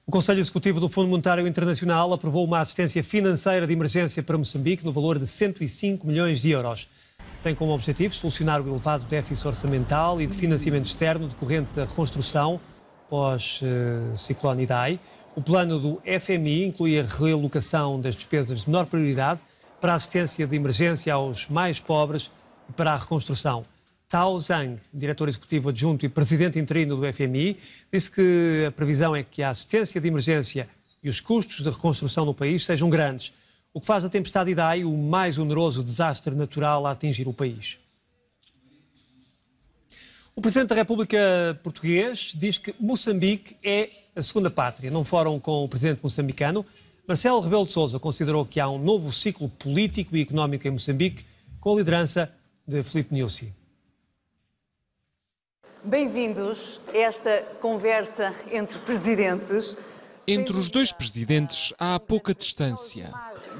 O Conselho Executivo do Fundo Monetário Internacional aprovou uma assistência financeira de emergência para Moçambique no valor de 105 milhões de euros. Tem como objetivo solucionar o elevado déficit orçamental e de financiamento externo decorrente da reconstrução pós-ciclone Idai. O plano do FMI inclui a realocação das despesas de menor prioridade para a assistência de emergência aos mais pobres e para a reconstrução. Tao Zhang, diretor executivo adjunto e presidente interino do FMI, disse que a previsão é que a assistência de emergência e os custos de reconstrução no país sejam grandes, o que faz a tempestade Idai o mais oneroso desastre natural a atingir o país. O Presidente da República português diz que Moçambique é a segunda pátria. Num fórum com o Presidente moçambicano, Marcelo Rebelo de Sousa considerou que há um novo ciclo político e económico em Moçambique com a liderança de Filipe Nyusi. Bem-vindos a esta conversa entre presidentes. Entre os dois presidentes há pouca distância.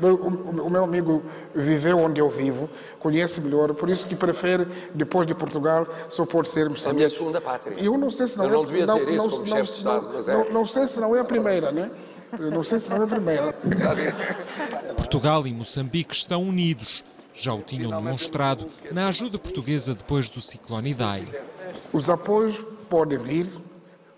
O meu amigo viveu onde eu vivo, conhece melhor, por isso que prefere, depois de Portugal, só pode ser Moçambique. A minha segunda pátria. Eu não sei se não, não devia dizer isso como chefe de Estado, mas é. Não sei se não é a primeira, né? Não sei se não é a primeira. Portugal e Moçambique estão unidos. Já o tinham demonstrado na ajuda portuguesa depois do ciclone Idai. Os apoios podem vir,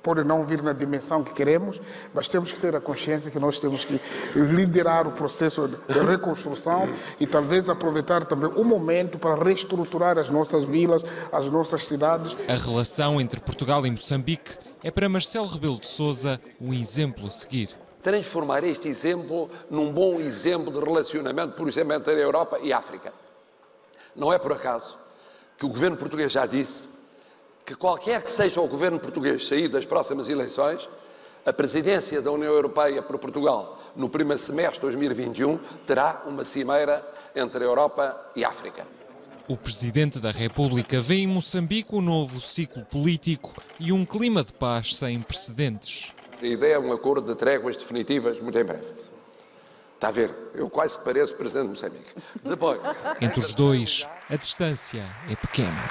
podem não vir na dimensão que queremos, mas temos que ter a consciência que nós temos que liderar o processo de reconstrução e talvez aproveitar também o momento para reestruturar as nossas vilas, as nossas cidades. A relação entre Portugal e Moçambique é para Marcelo Rebelo de Sousa um exemplo a seguir. Transformar este exemplo num bom exemplo de relacionamento, por exemplo, entre a Europa e a África. Não é por acaso que o governo português já disse que qualquer que seja o governo português sair das próximas eleições, a presidência da União Europeia por Portugal no primeiro semestre de 2021 terá uma cimeira entre a Europa e a África. O Presidente da República vê em Moçambique um novo ciclo político e um clima de paz sem precedentes. A ideia é um acordo de tréguas definitivas muito em breve. Está a ver? Eu quase que pareço Presidente de Moçambique. Depois... Entre os dois, a distância é pequena.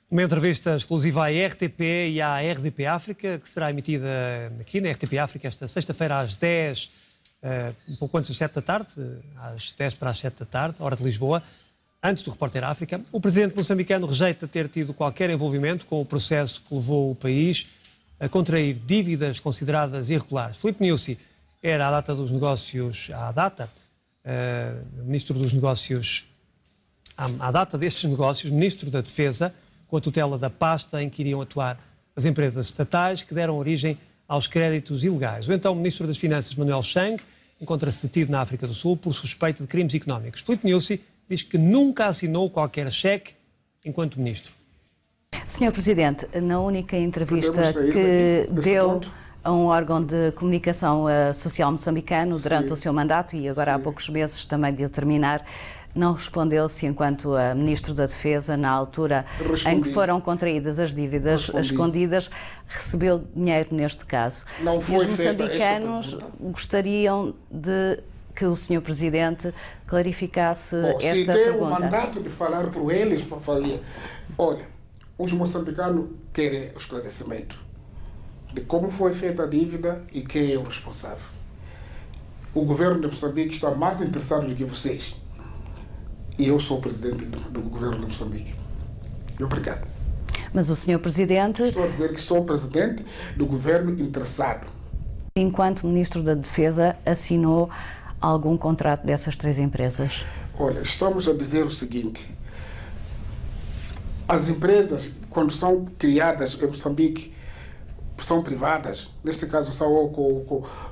Uma entrevista exclusiva à RTP e à RDP África, que será emitida aqui na RTP África esta sexta-feira às 10, um pouco antes das 7 da tarde, às 10 para as 7 da tarde, hora de Lisboa, antes do Repórter África. O presidente moçambicano rejeita ter tido qualquer envolvimento com o processo que levou o país a contrair dívidas consideradas irregulares. Filipe Nyusi era, à data dos negócios, ministro dos negócios, à data destes negócios, ministro da Defesa, com a tutela da pasta em que iriam atuar as empresas estatais que deram origem aos créditos ilegais. O então Ministro das Finanças, Manuel Chang, encontra-se detido na África do Sul por suspeita de crimes económicos. Filipe Nyusi diz que nunca assinou qualquer cheque enquanto Ministro. Senhor Presidente, na única entrevista que deu a um órgão de comunicação social moçambicano durante o seu mandato e agora há poucos meses também de o terminar, não respondeu se, enquanto Ministro da Defesa, na altura em que foram contraídas as dívidas escondidas, recebeu dinheiro neste caso. Não foi. E os moçambicanos gostariam de que o Sr. Presidente clarificasse esta pergunta. Se tem o mandato de falar por eles, para falar, olha, os moçambicanos querem o esclarecimento de como foi feita a dívida e quem é o responsável. O governo de Moçambique está mais interessado do que vocês. E eu sou o presidente do governo de Moçambique. Obrigado. Mas o Sr. Presidente... Estou a dizer que sou o presidente do governo interessado. Enquanto Ministro da Defesa, assinou algum contrato dessas três empresas? Olha, estamos a dizer o seguinte. As empresas, quando são criadas em Moçambique, são privadas. Neste caso,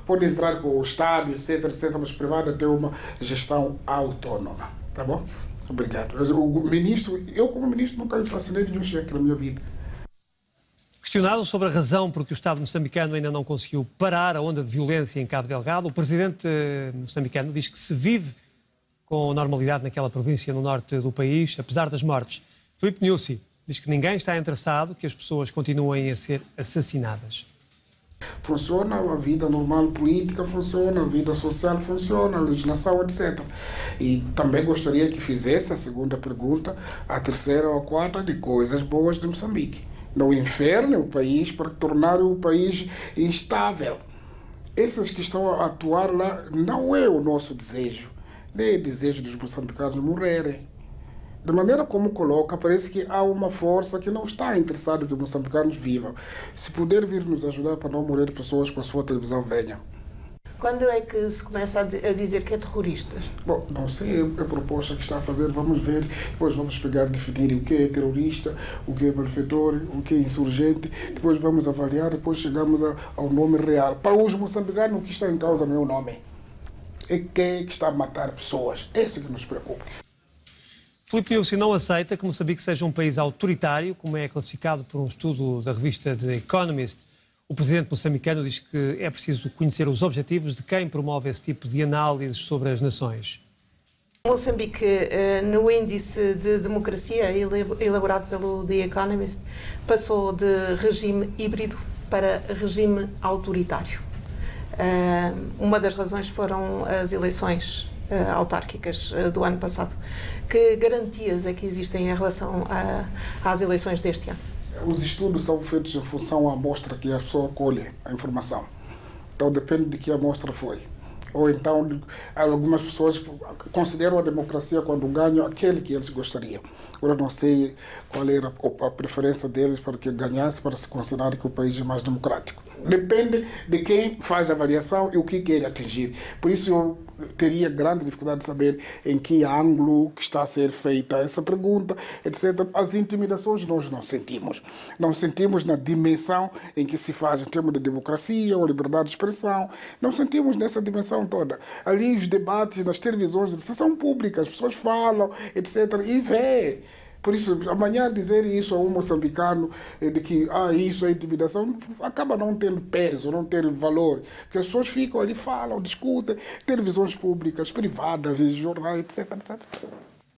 pode entrar com o Estado, etc., mas privada tem uma gestão autônoma. Tá bom? Obrigado. Eu como ministro nunca assinei nenhum cheque na minha vida. Questionado sobre a razão por que o Estado moçambicano ainda não conseguiu parar a onda de violência em Cabo Delgado, o presidente moçambicano diz que se vive com normalidade naquela província no norte do país, apesar das mortes. Filipe Nyusi diz que ninguém está interessado que as pessoas continuem a ser assassinadas. Funciona a vida normal política, funciona a vida social, funciona a legislação, etc. E também gostaria que fizesse a segunda pergunta, a terceira ou a quarta, de coisas boas de Moçambique. no inferno o país para tornar o país instável. Esses que estão a atuar lá não é o nosso desejo, nem é o desejo dos moçambicanos morrerem. Da maneira como coloca, parece que há uma força que não está interessada que os moçambicanos vivam. Se puder vir nos ajudar para não morrer pessoas com a sua televisão, venha. Quando é que se começa a dizer que é terroristas? Bom, não sei a proposta que está a fazer, vamos ver, depois vamos pegar e definir o que é terrorista, o que é malfeitor, o que é insurgente, depois vamos avaliar, depois chegamos ao nome real. Para os moçambicanos, o que está em causa não é o nome, é quem é que está a matar pessoas, é isso que nos preocupa. Filipe Nyusi não aceita que Moçambique seja um país autoritário, como é classificado por um estudo da revista The Economist. O presidente moçambicano diz que é preciso conhecer os objetivos de quem promove esse tipo de análises sobre as nações. Moçambique, no índice de democracia elaborado pelo The Economist, passou de regime híbrido para regime autoritário. Uma das razões foram as eleições autárquicas do ano passado. Que garantias é que existem em relação às eleições deste ano? Os estudos são feitos em função à amostra que a pessoa colhe a informação. Então depende de que amostra foi. Ou então algumas pessoas consideram a democracia quando ganham aquele que eles gostariam. Agora não sei qual era a preferência deles para que ganhasse, para se considerar que o país é mais democrático. Depende de quem faz a avaliação e o que quer atingir. Por isso eu teria grande dificuldade de saber em que ângulo que está a ser feita essa pergunta, etc. As intimidações nós não sentimos. Não sentimos na dimensão em que se faz em termos de democracia ou liberdade de expressão. Não sentimos nessa dimensão toda. Ali os debates nas televisões de sessão pública, as pessoas falam, etc. e vê. Por isso, amanhã dizer isso a um moçambicano de que isso é intimidação, acaba não tendo peso, não tendo valor. Porque as pessoas ficam ali, falam, discutem, televisões públicas, privadas, jornais, etc, etc.